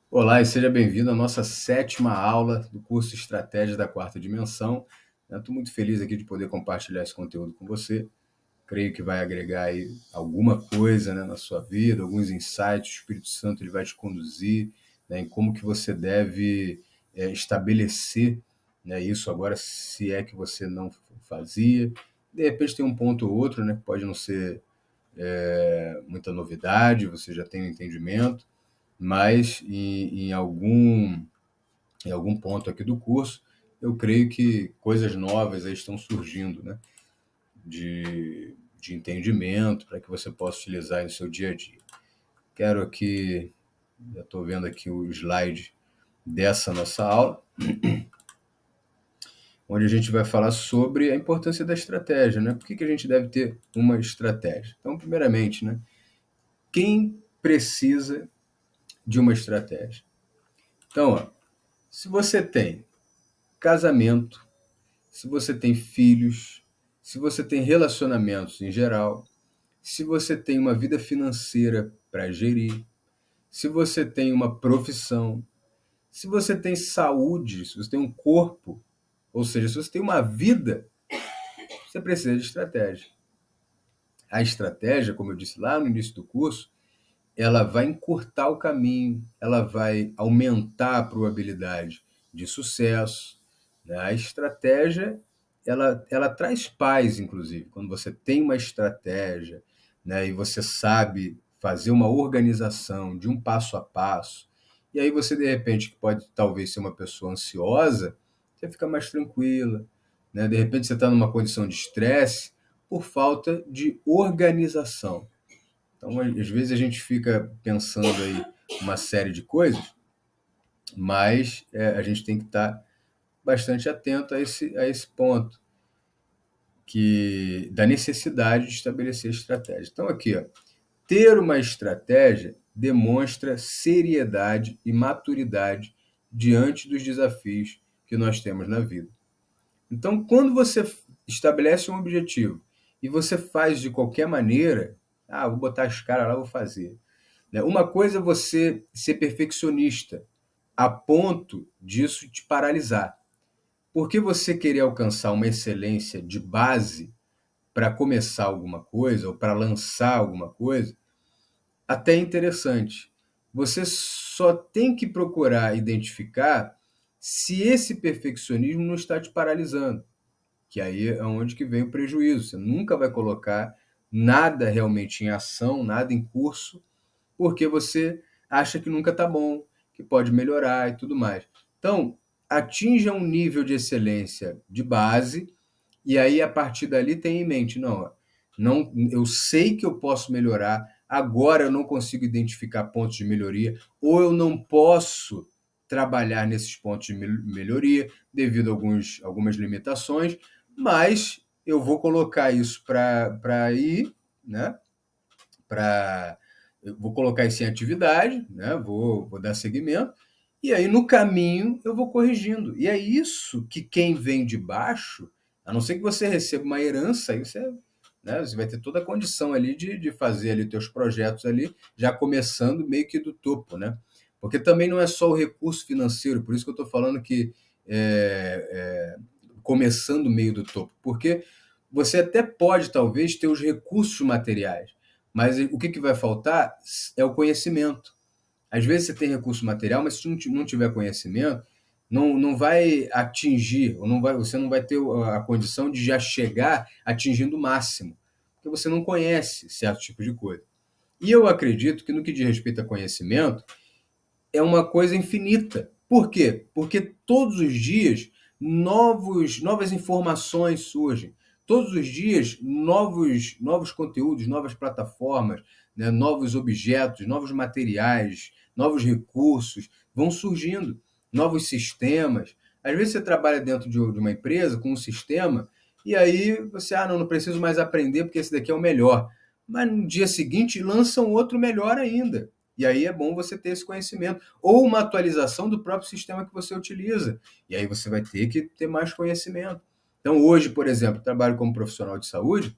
Olá e seja bem-vindo à nossa sétima aula do curso Estratégia da Quarta Dimensão. Estou muito feliz aqui de poder compartilhar esse conteúdo com você. Creio que vai agregar aí alguma coisa, né, na sua vida, alguns insights. O Espírito Santo ele vai te conduzir, né, em como que você deve estabelecer, né, isso agora, se é que você não fazia. De repente tem um ponto ou outro, né, que pode não ser muita novidade, você já tem um entendimento, mas em algum ponto aqui do curso, eu creio que coisas novas aí estão surgindo, né, de entendimento para que você possa utilizar no seu dia a dia. Quero aqui, já estou vendo aqui o slide dessa nossa aula, onde a gente vai falar sobre a importância da estratégia, né? Por que a gente deve ter uma estratégia? Então, primeiramente, né, quem precisa de uma estratégia? Então, ó, se você tem casamento, se você tem filhos, se você tem relacionamentos em geral, se você tem uma vida financeira para gerir, se você tem uma profissão, se você tem saúde, se você tem um corpo, ou seja, se você tem uma vida, você precisa de estratégia. A estratégia, como eu disse lá no início do curso, ela vai encurtar o caminho, ela vai aumentar a probabilidade de sucesso, né? A estratégia, ela traz paz, inclusive, quando você tem uma estratégia, né, e você sabe fazer uma organização de um passo a passo, e aí você, de repente, que pode talvez ser uma pessoa ansiosa, você fica mais tranquila, né? De repente você está numa condição de estresse por falta de organização. Então, às vezes a gente fica pensando aí uma série de coisas, mas a gente tem que estar bastante atento a esse ponto que da necessidade de estabelecer estratégia. Então, aqui, ó, ter uma estratégia demonstra seriedade e maturidade diante dos desafios que nós temos na vida. Então, quando você estabelece um objetivo e você faz de qualquer maneira, vou botar as caras lá, vou fazer. Né? Uma coisa é você ser perfeccionista a ponto disso te paralisar. Porque você querer alcançar uma excelência de base para começar alguma coisa ou para lançar alguma coisa, até é interessante. Você só tem que procurar identificar se esse perfeccionismo não está te paralisando, que aí é onde que vem o prejuízo. Você nunca vai colocar nada realmente em ação, nada em curso, porque você acha que nunca está bom, que pode melhorar e tudo mais. Então, atinja um nível de excelência de base e aí a partir dali tem em mente, não, eu sei que eu posso melhorar, agora eu não consigo identificar pontos de melhoria ou eu não posso trabalhar nesses pontos de melhoria devido a algumas limitações, mas eu vou colocar isso para ir, né? Eu vou colocar isso em atividade, né? Vou dar seguimento, e aí no caminho eu vou corrigindo. E é isso que quem vem de baixo, a não ser que você receba uma herança, aí você, né, você vai ter toda a condição ali de fazer ali teus projetos ali, já começando meio que do topo, né? Porque também não é só o recurso financeiro, por isso que eu estou falando que começando meio do topo, porque você até pode talvez ter os recursos materiais, mas o que vai faltar é o conhecimento. Às vezes você tem recurso material, mas se não tiver conhecimento, não vai atingir, ou você não vai ter a condição de já chegar atingindo o máximo, porque você não conhece certo tipo de coisa. E eu acredito que no que diz respeito a conhecimento, é uma coisa infinita. Por quê? Porque todos os dias novas informações surgem. Todos os dias novos conteúdos, novas plataformas, né, novos objetos, novos materiais, novos recursos vão surgindo, novos sistemas. Às vezes você trabalha dentro de uma empresa com um sistema e aí você, não preciso mais aprender porque esse daqui é o melhor. Mas no dia seguinte lançam outro melhor ainda. E aí é bom você ter esse conhecimento. Ou uma atualização do próprio sistema que você utiliza. E aí você vai ter que ter mais conhecimento. Então, hoje, por exemplo, trabalho como profissional de saúde,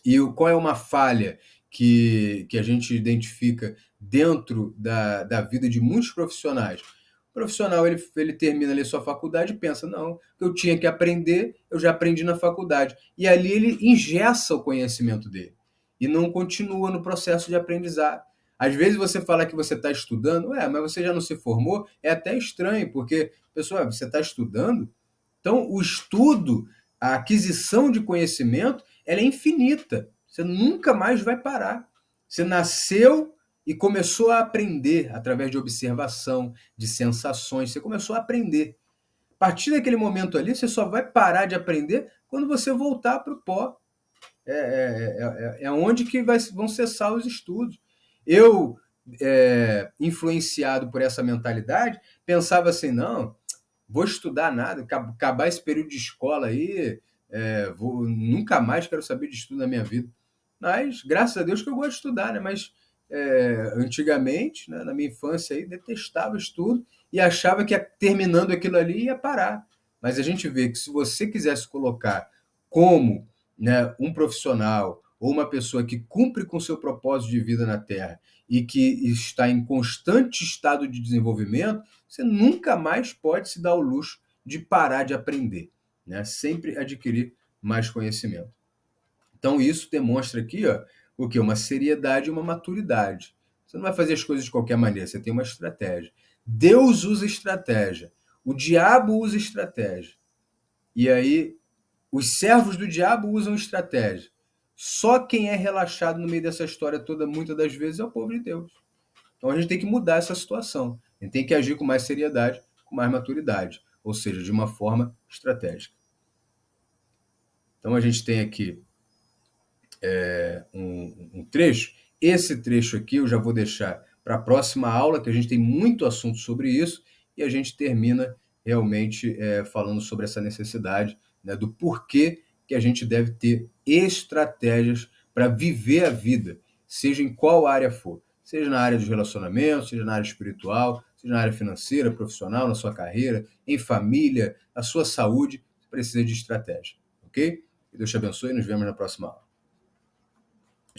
e qual é uma falha que a gente identifica dentro da vida de muitos profissionais. O profissional, ele termina ali sua faculdade e pensa, não, o que eu tinha que aprender, eu já aprendi na faculdade. E ali ele engessa o conhecimento dele e não continua no processo de aprendizado. Às vezes você fala que você está estudando, mas você já não se formou, é até estranho, porque, pessoal, você está estudando, então o estudo, a aquisição de conhecimento, ela é infinita. Você nunca mais vai parar. Você nasceu e começou a aprender através de observação, de sensações. Você começou a aprender. A partir daquele momento ali, você só vai parar de aprender quando você voltar para o pó. É onde que vão cessar os estudos. Eu, influenciado por essa mentalidade, pensava assim, não, vou estudar nada, acabar esse período de escola aí, nunca mais quero saber de estudo na minha vida. Mas, graças a Deus que eu gosto de estudar, né? Mas antigamente, né, na minha infância, aí, detestava estudo e achava que terminando aquilo ali ia parar. Mas a gente vê que se você quiser se colocar como, né, um profissional ou uma pessoa que cumpre com seu propósito de vida na Terra e que está em constante estado de desenvolvimento, você nunca mais pode se dar o luxo de parar de aprender, né? Sempre adquirir mais conhecimento. Então isso demonstra aqui, ó, o que? Uma seriedade e uma maturidade. Você não vai fazer as coisas de qualquer maneira, você tem uma estratégia. Deus usa estratégia, o diabo usa estratégia. E aí os servos do diabo usam estratégia. Só quem é relaxado no meio dessa história toda, muitas das vezes, é o povo de Deus. Então a gente tem que mudar essa situação. A gente tem que agir com mais seriedade, com mais maturidade, ou seja, de uma forma estratégica. Então a gente tem aqui um trecho. Esse trecho aqui eu já vou deixar para a próxima aula, que a gente tem muito assunto sobre isso, e a gente termina realmente falando sobre essa necessidade, né, do porquê que a gente deve ter estratégias para viver a vida, seja em qual área for. Seja na área dos relacionamentos, seja na área espiritual, seja na área financeira, profissional, na sua carreira, em família, na sua saúde, você precisa de estratégia, ok? Que Deus te abençoe e nos vemos na próxima aula.